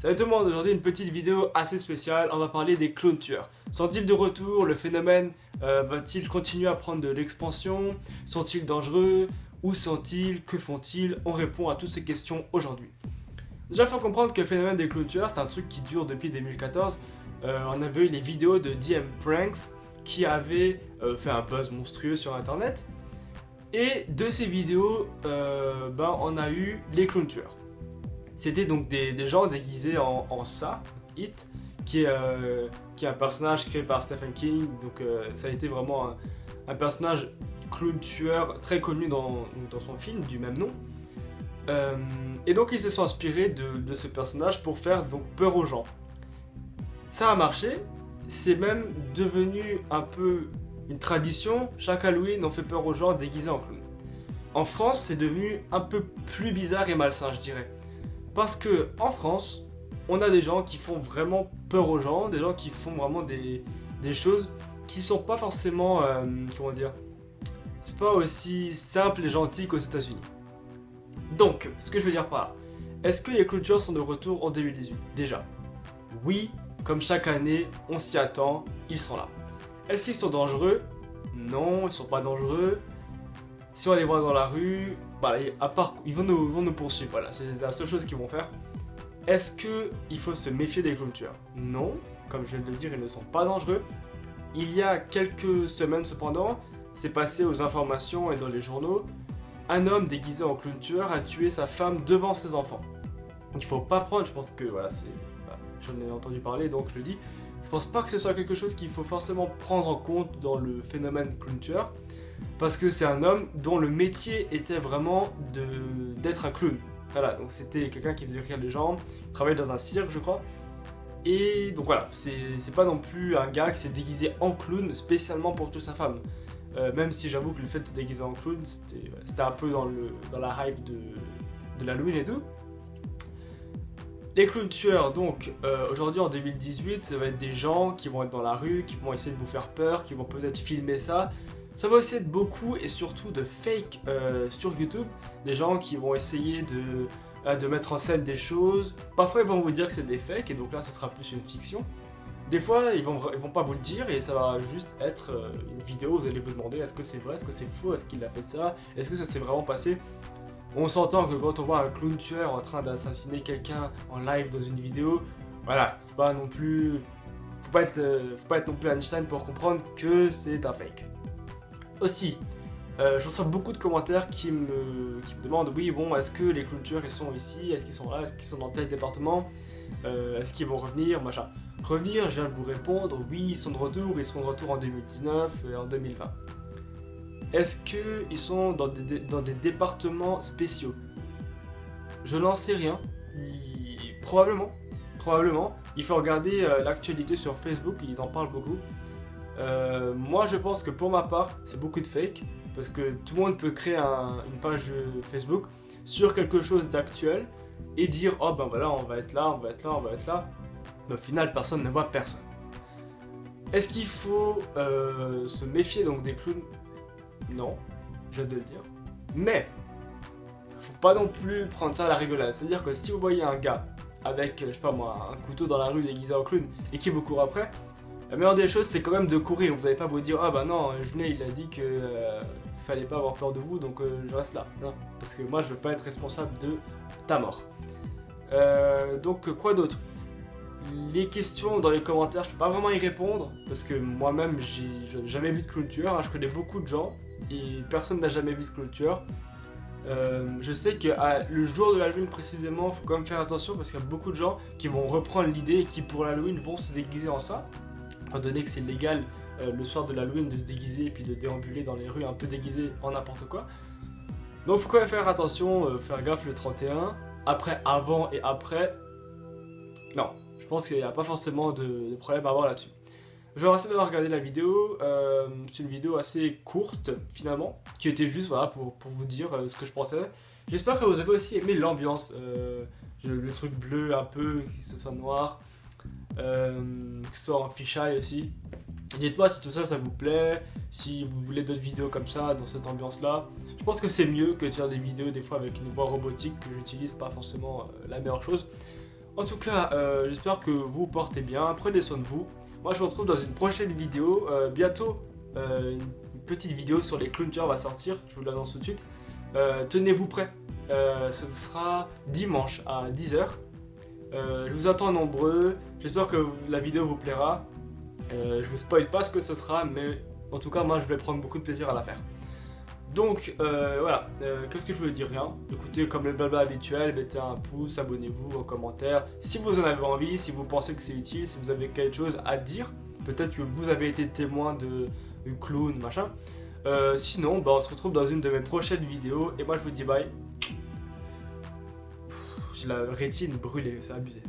Salut tout le monde, aujourd'hui une petite vidéo assez spéciale, on va parler des clowns tueurs. Sont-ils de retour? Le phénomène va-t-il continuer à prendre de l'expansion? Sont-ils dangereux? Où sont-ils? Que font-ils? On répond à toutes ces questions aujourd'hui. Déjà, il faut comprendre que le phénomène des clowns tueurs, c'est un truc qui dure depuis 2014. On avait eu les vidéos de DM Pranks qui avaient fait un buzz monstrueux sur internet. Et de ces vidéos, on a eu les clowns tueurs. C'était donc des gens déguisés en ça, It, qui est un personnage créé par Stephen King. Donc ça a été vraiment un personnage clown tueur très connu dans son film du même nom. Et donc ils se sont inspirés de ce personnage pour faire donc peur aux gens. Ça a marché, c'est même devenu un peu une tradition. Chaque Halloween, on fait peur aux gens déguisés en clown. En France, c'est devenu un peu plus bizarre et malsain, je dirais. Parce que en France, on a des gens qui font vraiment peur aux gens, des gens qui font vraiment des choses qui sont pas forcément, c'est pas aussi simple et gentil qu'aux États-Unis. Donc, ce que je veux dire par là, est-ce que les clowns tueurs sont de retour en 2018? Déjà, oui, comme chaque année, on s'y attend, ils sont là. Est-ce qu'ils sont dangereux? Non, ils sont pas dangereux. Si on les voit dans la rue, à part, ils vont nous poursuivre, voilà, c'est la seule chose qu'ils vont faire. Est-ce qu'il faut se méfier des clowns tueurs? Non, comme je viens de le dire, ils ne sont pas dangereux. Il y a quelques semaines cependant, c'est passé aux informations et dans les journaux, un homme déguisé en clown tueur a tué sa femme devant ses enfants. Il faut pas prendre, je pense que j'en ai entendu parler donc je le dis, je pense pas que ce soit quelque chose qu'il faut forcément prendre en compte dans le phénomène clown tueur. Parce que c'est un homme dont le métier était vraiment d'être un clown. Voilà, donc c'était quelqu'un qui faisait rire les gens, il travaillait dans un cirque je crois. Et donc voilà, c'est pas non plus un gars qui s'est déguisé en clown spécialement pour tuer sa femme. Même si j'avoue que le fait de se déguiser en clown, c'était un peu dans la hype de l'Halloween et tout. Les clowns tueurs, donc aujourd'hui en 2018, ça va être des gens qui vont être dans la rue, qui vont essayer de vous faire peur, qui vont peut-être filmer ça. Ça va aussi être beaucoup et surtout de fake sur YouTube, des gens qui vont essayer de mettre en scène des choses. Parfois ils vont vous dire que c'est des fakes et donc là ce sera plus une fiction. Des fois ils vont pas vous le dire et ça va juste être une vidéo, vous allez vous demander est-ce que c'est vrai, est-ce que c'est faux, est-ce qu'il a fait ça, est-ce que ça s'est vraiment passé. On s'entend que quand on voit un clown tueur en train d'assassiner quelqu'un en live dans une vidéo, voilà, c'est pas non plus... Faut pas être non plus Einstein pour comprendre que c'est un fake. Aussi, je reçois beaucoup de commentaires qui me demandent oui bon est-ce que les clowns tueurs ils sont ici, est-ce qu'ils sont là, est-ce qu'ils sont dans tel département, est-ce qu'ils vont revenir, machin. Revenir, je viens de vous répondre, oui ils sont de retour en 2019 et en 2020. Est-ce qu'ils sont dans des départements spéciaux? Je n'en sais rien, probablement, il faut regarder l'actualité sur Facebook, ils en parlent beaucoup. Moi je pense que pour ma part c'est beaucoup de fake parce que tout le monde peut créer une page Facebook sur quelque chose d'actuel et dire oh ben voilà on va être là, mais au final personne ne voit personne. Est-ce qu'il faut se méfier donc des clowns? Non, je viens de le dire, mais faut pas non plus prendre ça à la rigolade, c'est à dire que si vous voyez un gars avec je sais pas moi un couteau dans la rue déguisé en clown et qui vous court après, la meilleure des choses, c'est quand même de courir. Vous n'allez pas vous dire ah bah non, Junet il a dit que fallait pas avoir peur de vous, donc je reste là. Non, parce que moi je veux pas être responsable de ta mort. Donc quoi d'autre? Les questions dans les commentaires, je peux pas vraiment y répondre parce que moi-même j'ai jamais vu de clown tueur. Hein, je connais beaucoup de gens et personne n'a jamais vu de clown tueur. Je sais que le jour de l'Halloween précisément, il faut quand même faire attention parce qu'il y a beaucoup de gens qui vont reprendre l'idée et qui pour l'Halloween vont se déguiser en ça. Étant donné que c'est légal le soir de l'Halloween de se déguiser et puis de déambuler dans les rues un peu déguisé en n'importe quoi. Donc il faut quand même faire attention, faire gaffe le 31. Après, avant et après, non, je pense qu'il n'y a pas forcément de problème à avoir là-dessus. Je vous remercie d'avoir regardé la vidéo, c'est une vidéo assez courte finalement, qui était juste voilà, pour vous dire ce que je pensais. J'espère que vous avez aussi aimé l'ambiance, le truc bleu un peu, que ce soit noir. Que ce soit en fisheye aussi. Dites-moi si tout ça vous plaît, si vous voulez d'autres vidéos comme ça dans cette ambiance là. Je pense que c'est mieux que de faire des vidéos des fois avec une voix robotique que j'utilise pas forcément la meilleure chose. En tout cas, j'espère que vous portez bien, prenez soin de vous. Moi je vous retrouve dans une prochaine vidéo, bientôt une petite vidéo sur les clowns tueurs va sortir, je vous l'annonce tout de suite. Tenez-vous prêts, ce sera dimanche à 10h. Je vous attends nombreux, j'espère que la vidéo vous plaira. Je vous spoil pas ce que ce sera, mais en tout cas moi je vais prendre beaucoup de plaisir à la faire. Donc voilà, qu'est-ce que je voulais dire, rien. Écoutez, comme le blabla habituel, mettez un pouce, abonnez-vous en commentaire. Si vous en avez envie, si vous pensez que c'est utile, si vous avez quelque chose à dire, peut-être que vous avez été témoin de clown, machin. Sinon, on se retrouve dans une de mes prochaines vidéos. Et moi je vous dis bye. J'ai la rétine brûlée, c'est abusé.